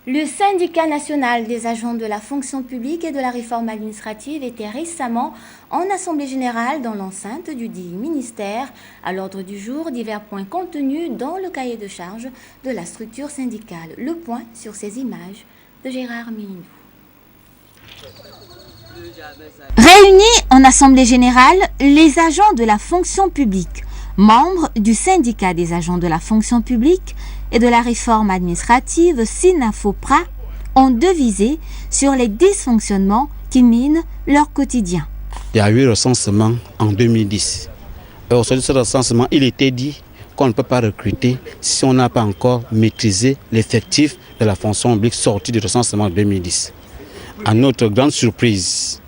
Le syndicat national des agents de la fonction publique et de la réforme administrative était récemment en assemblée générale dans l'enceinte du dit ministère. À l'ordre du jour, divers points contenus dans le cahier de charges de la structure syndicale. Le point sur ces images de Gérard Minou. Réunis en assemblée générale, les agents de la fonction publique, membres du syndicat des agents de la fonction publique et de la réforme administrative SYNAFOPRA, ont devisé sur les dysfonctionnements qui minent leur quotidien. Il y a eu un recensement en 2010. Et au sortir de ce recensement, il était dit qu'on ne peut pas recruter si on n'a pas encore maîtrisé l'effectif de la fonction publique sortie du recensement en 2010. À notre grande surprise,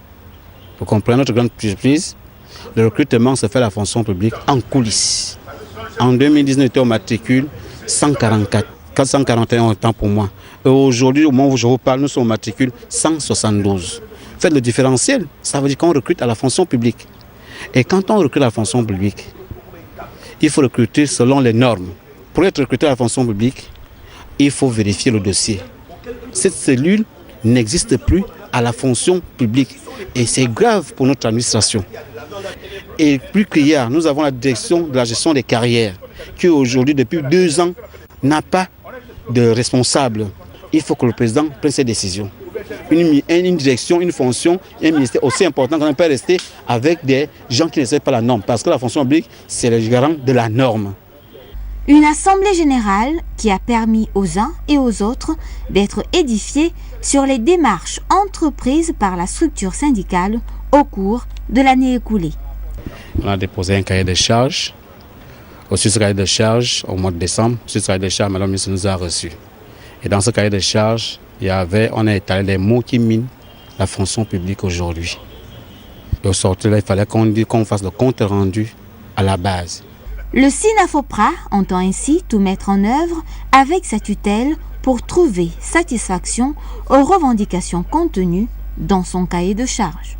vous comprenez, notre grande surprise, le recrutement se fait à la fonction publique en coulisses. En 2010, nous étions au matricule 144, 441 autant pour moi. Et aujourd'hui, au moment où je vous parle, nous sommes au matricule 172. Faites le différentiel, ça veut dire qu'on recrute à la fonction publique. Et quand on recrute à la fonction publique, il faut recruter selon les normes. Pour être recruté à la fonction publique, il faut vérifier le dossier. Cette cellule n'existe plus à la fonction publique. Et c'est grave pour notre administration. Et plus qu'hier, nous avons la direction de la gestion des carrières, qui aujourd'hui, depuis 2 ans, n'a pas de responsable. Il faut que le président prenne ses décisions. Une direction, une fonction, un ministère aussi important qu'on ne peut pas rester avec des gens qui ne respectent pas la norme. Parce que la fonction publique, c'est le garant de la norme. Une assemblée générale qui a permis aux uns et aux autres d'être édifiés sur les démarches entreprises par la structure syndicale au cours de l'année écoulée. On a déposé un cahier de charges. Au-dessus de ce cahier de charges, au mois de décembre, sur ce cahier de charges, Madame la ministre nous a reçus. Et dans ce cahier de charges, on a étalé les mots qui minent la fonction publique aujourd'hui. Et au sortir, il fallait qu'on fasse le compte rendu à la base. Le SYNAFOPRA entend ainsi tout mettre en œuvre avec sa tutelle pour trouver satisfaction aux revendications contenues dans son cahier de charges.